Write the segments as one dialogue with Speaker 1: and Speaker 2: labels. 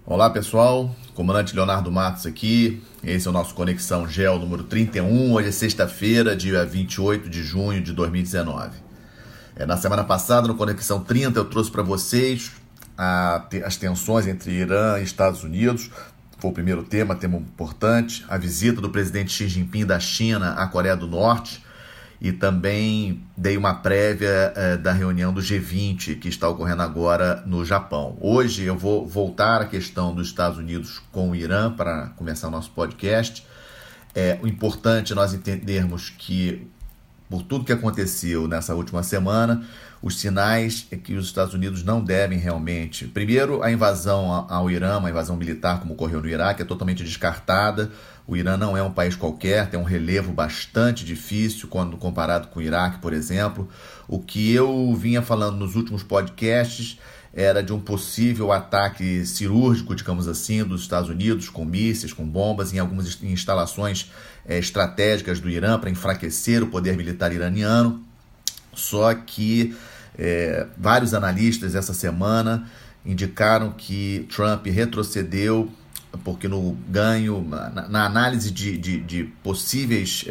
Speaker 1: Olá pessoal, comandante Leonardo Matos aqui, esse é o nosso Conexão Geo número 31, hoje é sexta-feira, dia 28 de junho de 2019. Na semana passada, no Conexão 30, eu trouxe para vocês as tensões entre Irã e Estados Unidos, foi o primeiro tema importante, a visita do presidente Xi Jinping da China à Coreia do Norte, e também dei uma prévia da reunião do G20 que está ocorrendo agora no Japão. Hoje eu vou voltar à questão dos Estados Unidos com o Irã para começar o nosso podcast. O importante é nós entendermos que, por tudo que aconteceu nessa última semana, os sinais é que os Estados Unidos não devem realmente... Primeiro, a invasão ao Irã, uma invasão militar como ocorreu no Iraque, é totalmente descartada. O Irã não é um país qualquer, tem um relevo bastante difícil quando comparado com o Iraque, por exemplo. O que eu vinha falando nos últimos podcasts era de um possível ataque cirúrgico, digamos assim, dos Estados Unidos, com mísseis, com bombas, em algumas instalações estratégicas do Irã para enfraquecer o poder militar iraniano. Só que vários analistas essa semana indicaram que Trump retrocedeu, porque no ganho, na análise de possíveis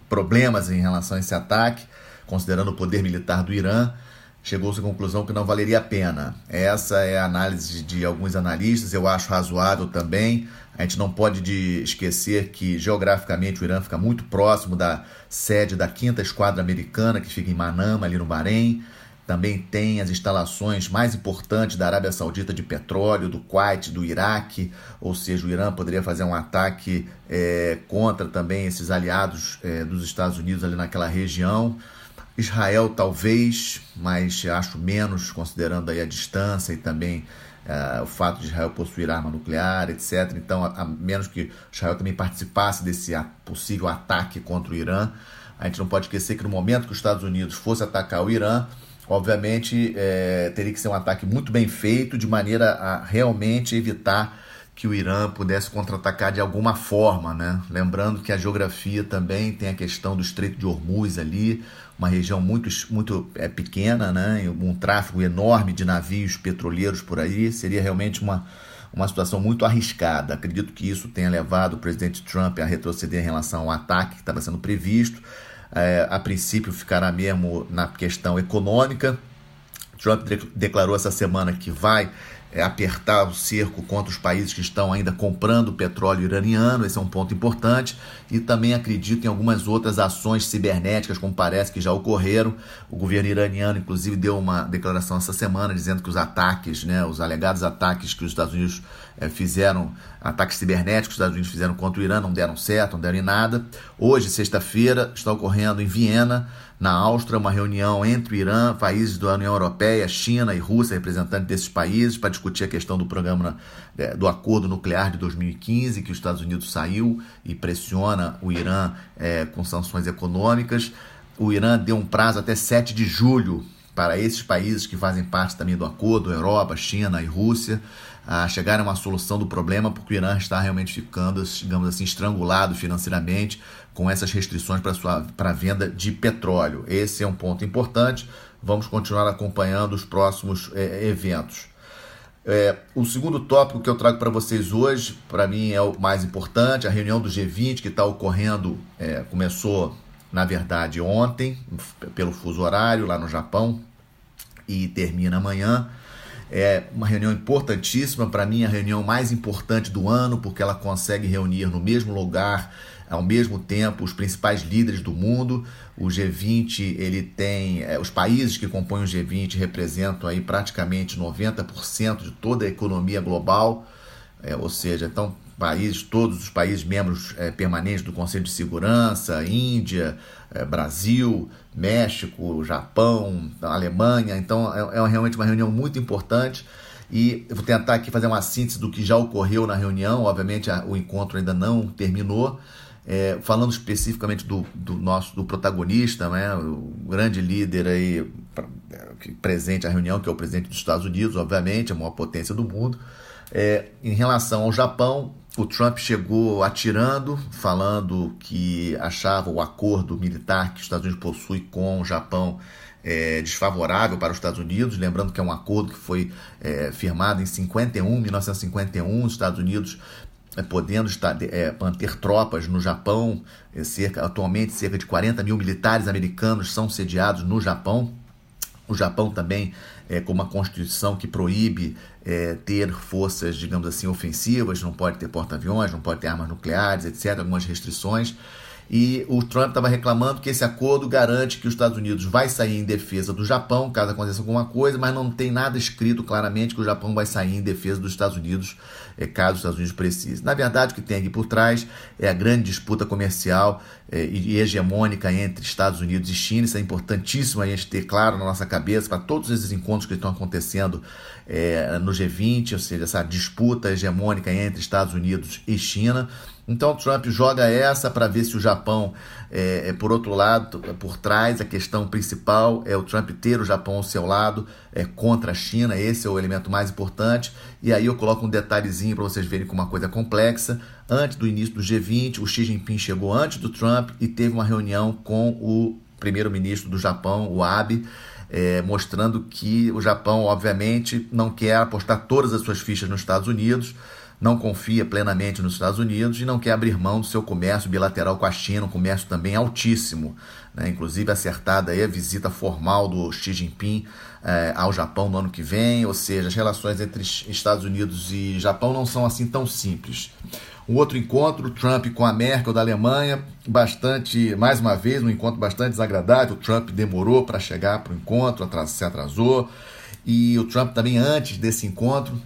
Speaker 1: problemas em relação a esse ataque, considerando o poder militar do Irã, chegou-se à conclusão que não valeria a pena. Essa é a análise de alguns analistas, eu acho razoável também. A gente não pode esquecer que geograficamente o Irã fica muito próximo da sede da 5ª Esquadra Americana, que fica em Manama, ali no Bahrein. Também tem as instalações mais importantes da Arábia Saudita de petróleo, do Kuwait, do Iraque, ou seja, o Irã poderia fazer um ataque contra também esses aliados dos Estados Unidos ali naquela região. Israel talvez, mas acho menos, considerando aí a distância e também o fato de Israel possuir arma nuclear, etc. Então, a menos que Israel também participasse desse possível ataque contra o Irã, a gente não pode esquecer que no momento que os Estados Unidos fosse atacar o Irã, obviamente teria que ser um ataque muito bem feito, de maneira a realmente evitar que o Irã pudesse contra-atacar de alguma forma, né? Lembrando que a geografia também tem a questão do Estreito de Hormuz ali, uma região muito pequena, né? Um tráfego enorme de navios petroleiros por aí, seria realmente uma situação muito arriscada. Acredito que isso tenha levado o presidente Trump a retroceder em relação ao ataque que estava sendo previsto. A princípio ficará mesmo na questão econômica. Trump declarou essa semana que vai apertar o cerco contra os países que estão ainda comprando petróleo iraniano, esse é um ponto importante, e também acredito em algumas outras ações cibernéticas, como parece que já ocorreram. O governo iraniano, inclusive, deu uma declaração essa semana dizendo que os ataques, os alegados ataques que os Estados Unidos fizeram, ataques cibernéticos que os Estados Unidos fizeram contra o Irã, não deram certo, não deram em nada. Hoje, sexta-feira, está ocorrendo em Viena, na Áustria, uma reunião entre o Irã, países da União Europeia, China e Rússia, representantes desses países, para discutir a questão do programa do acordo nuclear de 2015, que os Estados Unidos saiu e pressiona o Irã com sanções econômicas. O Irã deu um prazo até 7 de julho para esses países que fazem parte também do acordo, Europa, China e Rússia, a chegarem a uma solução do problema, porque o Irã está realmente ficando, digamos assim, estrangulado financeiramente com essas restrições para a venda de petróleo. Esse é um ponto importante. Vamos continuar acompanhando os próximos eventos. O segundo tópico que eu trago para vocês hoje, para mim é o mais importante, a reunião do G20 que está ocorrendo, começou, na verdade, ontem, pelo fuso horário, lá no Japão, e termina amanhã. É uma reunião importantíssima, para mim a reunião mais importante do ano, porque ela consegue reunir no mesmo lugar, ao mesmo tempo, os principais líderes do mundo. O G20, ele tem, os países que compõem o G20 representam aí praticamente 90% de toda a economia global, ou seja, então todos os países membros permanentes do Conselho de Segurança, Índia, Brasil, México, Japão, Alemanha. Então é realmente uma reunião muito importante, e eu vou tentar aqui fazer uma síntese do que já ocorreu na reunião. Obviamente o encontro ainda não terminou. Falando especificamente do protagonista, né, o grande líder aí presente à reunião, que é o presidente dos Estados Unidos, obviamente, a maior potência do mundo. Em relação ao Japão, o Trump chegou atirando, falando que achava o acordo militar que os Estados Unidos possuem com o Japão desfavorável para os Estados Unidos. Lembrando que é um acordo que foi firmado em 1951, os Estados Unidos podendo manter tropas no Japão. Atualmente cerca de 40 mil militares americanos são sediados no Japão. O Japão também com uma constituição que proíbe ter forças, digamos assim, ofensivas, não pode ter porta-aviões, não pode ter armas nucleares, etc., algumas restrições. E o Trump estava reclamando que esse acordo garante que os Estados Unidos vai sair em defesa do Japão, caso aconteça alguma coisa, mas não tem nada escrito claramente que o Japão vai sair em defesa dos Estados Unidos, caso os Estados Unidos precisem. Na verdade, o que tem aqui por trás é a grande disputa comercial e hegemônica entre Estados Unidos e China. Isso é importantíssimo a gente ter claro na nossa cabeça para todos esses encontros que estão acontecendo no G20, ou seja, essa disputa hegemônica entre Estados Unidos e China. Então o Trump joga essa para ver se o Japão, por outro lado, por trás, a questão principal é o Trump ter o Japão ao seu lado contra a China. Esse é o elemento mais importante. E aí eu coloco um detalhezinho para vocês verem como uma coisa complexa. Antes do início do G20, o Xi Jinping chegou antes do Trump e teve uma reunião com o primeiro-ministro do Japão, o Abe, mostrando que o Japão, obviamente, não quer apostar todas as suas fichas nos Estados Unidos, não confia plenamente nos Estados Unidos e não quer abrir mão do seu comércio bilateral com a China, um comércio também altíssimo, né? Inclusive acertada aí a visita formal do Xi Jinping ao Japão no ano que vem, ou seja, as relações entre Estados Unidos e Japão não são assim tão simples. Um outro encontro, Trump com a Merkel da Alemanha, mais uma vez, um encontro bastante desagradável. O Trump demorou para chegar para o encontro, se atrasou, e o Trump também antes desse encontro,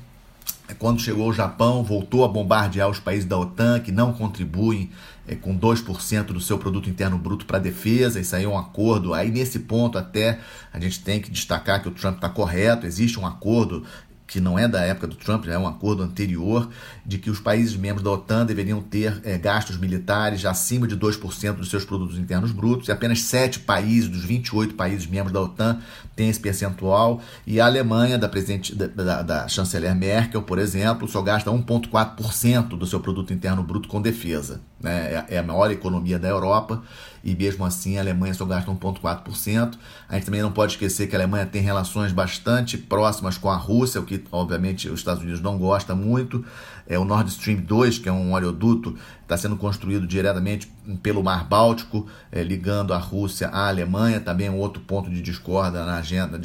Speaker 1: quando chegou ao Japão, voltou a bombardear os países da OTAN que não contribuem com 2% do seu produto interno bruto para a defesa. Isso aí é um acordo. Aí nesse ponto até a gente tem que destacar que o Trump está correto. Existe um acordo que não é da época do Trump, é um acordo anterior, de que os países membros da OTAN deveriam ter gastos militares acima de 2% dos seus produtos internos brutos, e apenas 7 países dos 28 países membros da OTAN têm esse percentual, e a Alemanha, da chanceler Merkel, por exemplo, só gasta 1,4% do seu produto interno bruto com defesa, né? É a maior economia da Europa, e mesmo assim a Alemanha só gasta 1,4%. A gente também não pode esquecer que a Alemanha tem relações bastante próximas com a Rússia, o que obviamente os Estados Unidos não gostam muito. O Nord Stream 2, que é um oleoduto, está sendo construído diretamente pelo Mar Báltico, ligando a Rússia à Alemanha. Também é um outro ponto de discórdia na agenda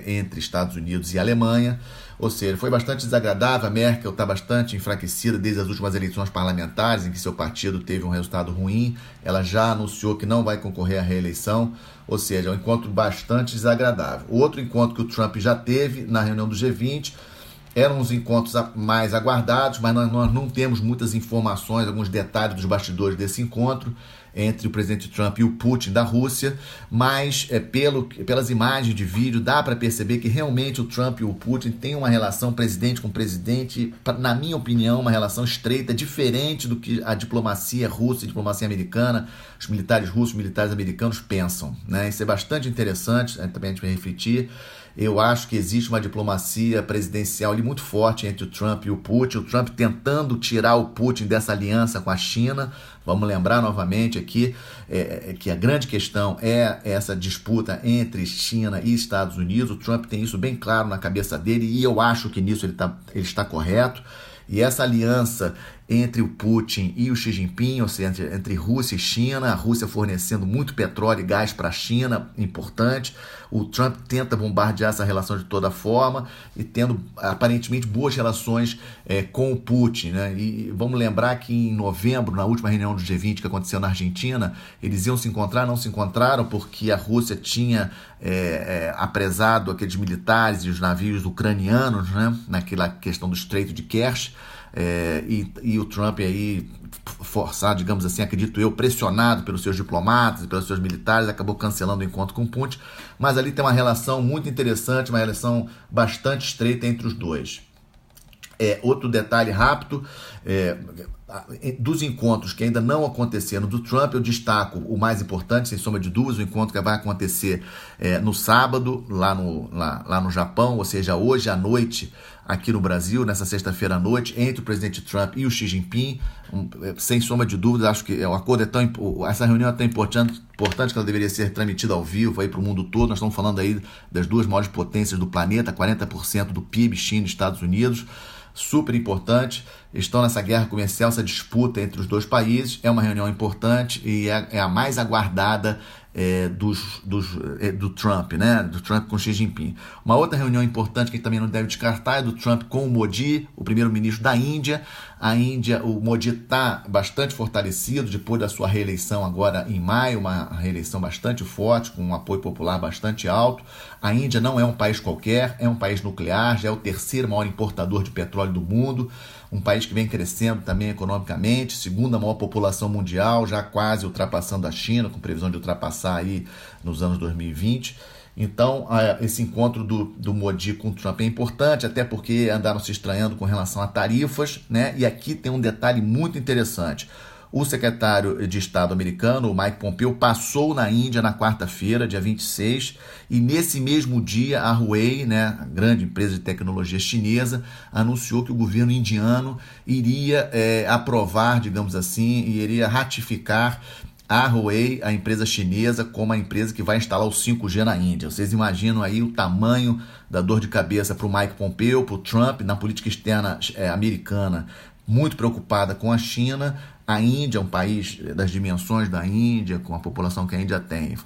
Speaker 1: entre Estados Unidos e Alemanha. Ou seja, foi bastante desagradável. A Merkel está bastante enfraquecida desde as últimas eleições parlamentares, em que seu partido teve um resultado ruim. Ela já anunciou que não vai concorrer à reeleição. Ou seja, é um encontro bastante desagradável. O outro encontro que o Trump já teve na reunião do G20 eram os encontros mais aguardados, mas nós não temos muitas informações, alguns detalhes dos bastidores desse encontro entre o presidente Trump e o Putin da Rússia, mas pelas imagens de vídeo dá para perceber que realmente o Trump e o Putin têm uma relação presidente com presidente, na minha opinião, uma relação estreita, diferente do que a diplomacia russa e a diplomacia americana, os militares russos e os militares americanos pensam, né? Isso é bastante interessante, também a gente vai refletir. Eu acho que existe uma diplomacia presidencial ali muito forte entre o Trump e o Putin. O Trump tentando tirar o Putin dessa aliança com a China. Vamos lembrar novamente aqui que a grande questão é essa disputa entre China e Estados Unidos. O Trump tem isso bem claro na cabeça dele e eu acho que nisso ele está correto. E essa aliança entre o Putin e o Xi Jinping, ou seja, entre Rússia e China, a Rússia fornecendo muito petróleo e gás para a China, importante. O Trump tenta bombardear essa relação de toda forma e tendo aparentemente boas relações com o Putin, né? E vamos lembrar que em novembro, na última reunião do G20 que aconteceu na Argentina, eles iam se encontrar, não se encontraram porque a Rússia tinha apresado aqueles militares e os navios ucranianos, né? Naquela questão do Estreito de Kerch. E o Trump aí forçado, digamos assim, acredito eu, pressionado pelos seus diplomatas e pelos seus militares, acabou cancelando o encontro com Putin, mas ali tem uma relação muito interessante, uma relação bastante estreita entre os dois. Outro detalhe rápido, dos encontros que ainda não aconteceram do Trump, eu destaco o mais importante, sem sombra de dúvidas, o encontro que vai acontecer no sábado, lá no Japão, ou seja, hoje à noite, aqui no Brasil, nessa sexta-feira à noite, entre o presidente Trump e o Xi Jinping. Sem sombra de dúvida, acho que o acordo essa reunião é tão importante que ela deveria ser transmitida ao vivo para o mundo todo. Nós estamos falando aí das duas maiores potências do planeta, 40% do PIB, China e Estados Unidos. Super importante, estão nessa guerra comercial, essa disputa entre os dois países. É uma reunião importante e é a mais aguardada do Trump, né? Do Trump com Xi Jinping. Uma outra reunião importante que a gente também não deve descartar é do Trump com o Modi, o primeiro-ministro da Índia. A Índia, o Modi está bastante fortalecido depois da sua reeleição agora em maio, uma reeleição bastante forte, com um apoio popular bastante alto. A Índia não é um país qualquer, é um país nuclear, já é o terceiro maior importador de petróleo do mundo, um país que vem crescendo também economicamente, segunda maior população mundial, já quase ultrapassando a China, com previsão de ultrapassar aí nos anos 2020. Então, esse encontro do Modi com o Trump é importante, até porque andaram se estranhando com relação a tarifas, né? E aqui tem um detalhe muito interessante. O secretário de Estado americano, o Mike Pompeo, passou na Índia na quarta-feira, dia 26, e nesse mesmo dia a Huawei, né, a grande empresa de tecnologia chinesa, anunciou que o governo indiano iria aprovar, digamos assim, e iria ratificar a Huawei, a empresa chinesa, como a empresa que vai instalar o 5G na Índia. Vocês imaginam aí o tamanho da dor de cabeça para o Mike Pompeo, para o Trump, na política externa americana, muito preocupada com a China. A Índia, um país das dimensões da Índia, com a população que a Índia tem,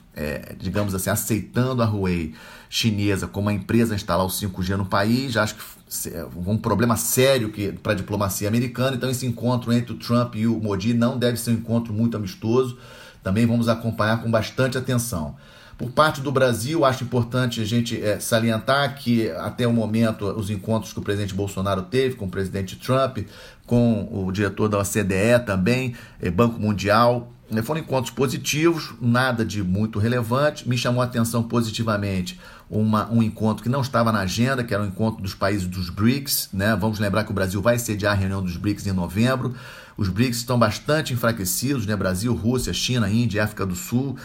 Speaker 1: digamos assim, aceitando a Huawei chinesa como a empresa a instalar o 5G no país, acho que é um problema sério para a diplomacia americana. Então esse encontro entre o Trump e o Modi não deve ser um encontro muito amistoso, também vamos acompanhar com bastante atenção. Por parte do Brasil, acho importante a gente salientar que até o momento os encontros que o presidente Bolsonaro teve com o presidente Trump, com o diretor da OCDE também, Banco Mundial, foram encontros positivos, nada de muito relevante. Me chamou a atenção positivamente um encontro que não estava na agenda, que era o encontro dos países dos BRICS, né? Vamos lembrar que o Brasil vai sediar a reunião dos BRICS em novembro. Os BRICS estão bastante enfraquecidos, né? Brasil, Rússia, China, Índia e África do Sul,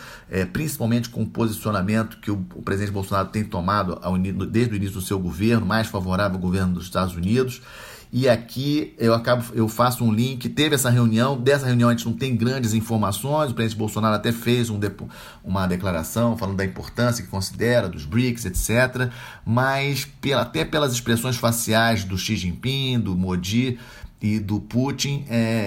Speaker 1: principalmente com o posicionamento que o presidente Bolsonaro tem tomado desde o início do seu governo, mais favorável ao governo dos Estados Unidos. E aqui eu faço um link, teve essa reunião, dessa reunião a gente não tem grandes informações, o presidente Bolsonaro até fez uma declaração falando da importância que considera dos BRICS, etc. Mas até pelas expressões faciais do Xi Jinping, do Modi e do Putin,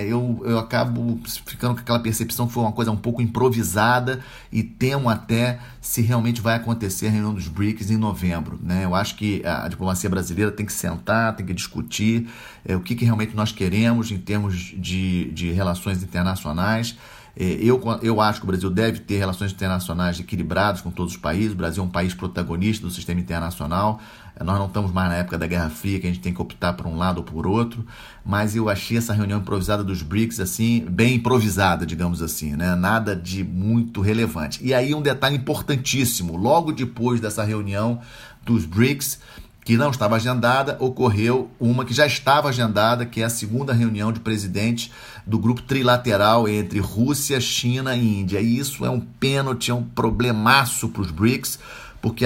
Speaker 1: eu acabo ficando com aquela percepção que foi uma coisa um pouco improvisada e temo até se realmente vai acontecer a reunião dos BRICS em novembro, né? Eu acho que a diplomacia brasileira tem que sentar, tem que discutir o que realmente nós queremos em termos de relações internacionais. Eu acho que o Brasil deve ter relações internacionais equilibradas com todos os países. O Brasil é um país protagonista do sistema internacional. Nós não estamos mais na época da Guerra Fria, que a gente tem que optar por um lado ou por outro, mas eu achei essa reunião improvisada dos BRICS assim, bem improvisada, digamos assim, né? Nada de muito relevante. E aí um detalhe importantíssimo, logo depois dessa reunião dos BRICS, que não estava agendada, ocorreu uma que já estava agendada, que é a segunda reunião de presidentes do grupo trilateral entre Rússia, China e Índia. E isso é um pênalti, é um problemaço para os BRICS, porque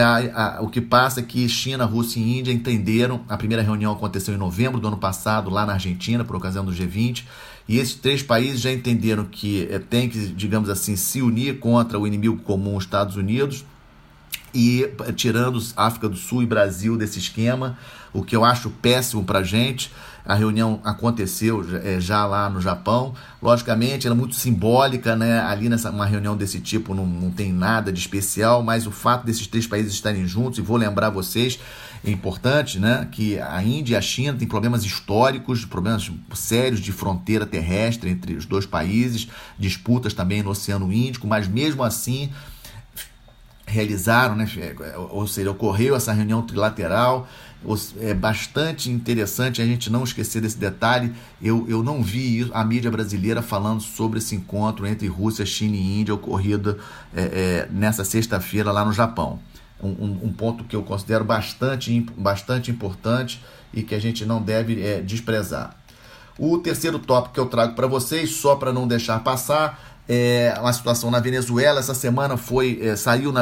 Speaker 1: o que passa é que China, Rússia e Índia entenderam. A primeira reunião aconteceu em novembro do ano passado, lá na Argentina, por ocasião do G20, e esses três países já entenderam que tem que, digamos assim, se unir contra o inimigo comum, os Estados Unidos, e tirando África do Sul e Brasil desse esquema, o que eu acho péssimo para a gente. A reunião aconteceu já lá no Japão. Logicamente, ela é muito simbólica, né? Ali uma reunião desse tipo não tem nada de especial, mas o fato desses três países estarem juntos, e vou lembrar vocês, é importante, né, que a Índia e a China têm problemas históricos, problemas sérios de fronteira terrestre entre os dois países, disputas também no Oceano Índico, mas mesmo assim realizaram, né, ou seja, ocorreu essa reunião trilateral. É bastante interessante a gente não esquecer desse detalhe. Eu não vi a mídia brasileira falando sobre esse encontro entre Rússia, China e Índia ocorrido nessa sexta-feira lá no Japão. Um ponto que eu considero bastante importante e que a gente não deve desprezar. O terceiro tópico que eu trago para vocês, só para não deixar passar, uma situação na Venezuela. Essa semana saiu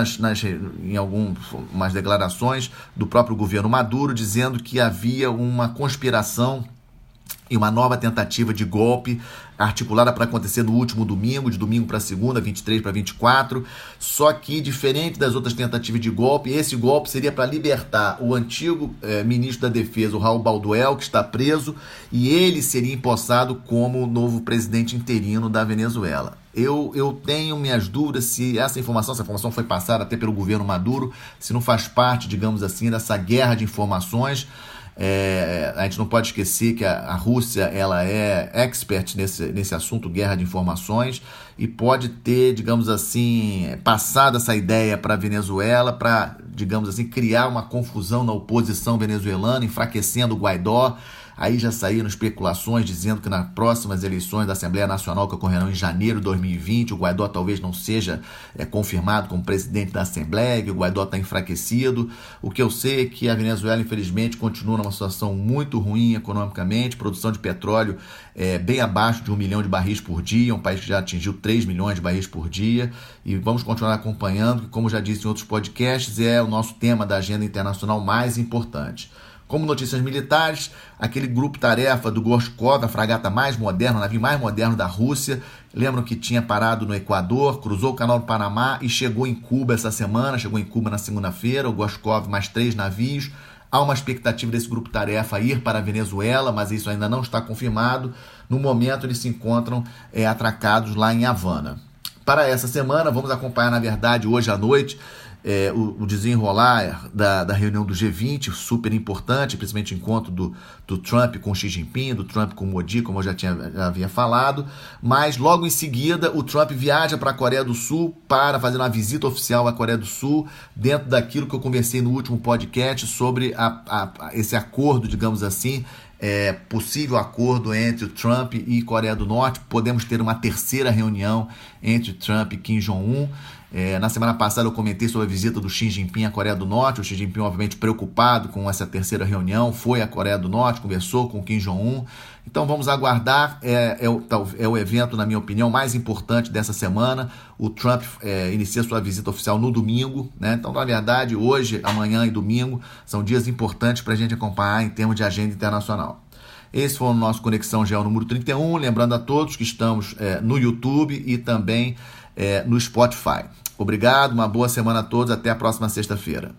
Speaker 1: em algumas declarações do próprio governo Maduro dizendo que havia uma conspiração e uma nova tentativa de golpe articulada para acontecer no último domingo, de domingo para segunda, 23 para 24, só que diferente das outras tentativas de golpe, esse golpe seria para libertar o antigo ministro da Defesa, o Raul Balduel, que está preso, e ele seria empossado como novo presidente interino da Venezuela. Eu tenho minhas dúvidas se essa informação foi passada até pelo governo Maduro, se não faz parte, digamos assim, dessa guerra de informações. A gente não pode esquecer que a Rússia ela é expert nesse assunto, guerra de informações, e pode ter, digamos assim, passado essa ideia para a Venezuela para, digamos assim, criar uma confusão na oposição venezuelana, enfraquecendo o Guaidó. Aí já saíram especulações dizendo que nas próximas eleições da Assembleia Nacional, que ocorrerão em janeiro de 2020, o Guaidó talvez não seja confirmado como presidente da Assembleia, que o Guaidó está enfraquecido. O que eu sei é que a Venezuela, infelizmente, continua numa situação muito ruim economicamente, produção de petróleo bem abaixo de 1 milhão de barris por dia, um país que já atingiu 3 milhões de barris por dia, e vamos continuar acompanhando, que, como já disse em outros podcasts, é o nosso tema da agenda internacional mais importante. Como notícias militares, aquele grupo-tarefa do Gorshkov, a fragata mais moderna, o navio mais moderno da Rússia, lembram que tinha parado no Equador, cruzou o Canal do Panamá e chegou em Cuba essa semana, chegou em Cuba na segunda-feira, o Gorshkov mais 3 navios. Há uma expectativa desse grupo-tarefa ir para a Venezuela, mas isso ainda não está confirmado. No momento, eles se encontram atracados lá em Havana. Para essa semana, vamos acompanhar, na verdade, hoje à noite, o desenrolar da reunião do G20, super importante, principalmente o encontro do Trump com Xi Jinping, do Trump com Modi, como eu já havia falado, mas logo em seguida o Trump viaja para a Coreia do Sul para fazer uma visita oficial à Coreia do Sul, dentro daquilo que eu conversei no último podcast sobre esse acordo, digamos assim, possível acordo entre o Trump e Coreia do Norte. Podemos ter uma terceira reunião entre Trump e Kim Jong-un. Na semana passada eu comentei sobre a visita do Xi Jinping à Coreia do Norte. O Xi Jinping, obviamente, preocupado com essa terceira reunião, foi à Coreia do Norte, conversou com o Kim Jong-un. Então vamos aguardar, é o evento, na minha opinião, mais importante dessa semana. O Trump inicia sua visita oficial no domingo, né? Então, na verdade, hoje, amanhã e domingo são dias importantes para a gente acompanhar em termos de agenda internacional. Esse foi o nosso Conexão Geo número 31, lembrando a todos que estamos no YouTube e também no Spotify. Obrigado, uma boa semana a todos, até a próxima sexta-feira.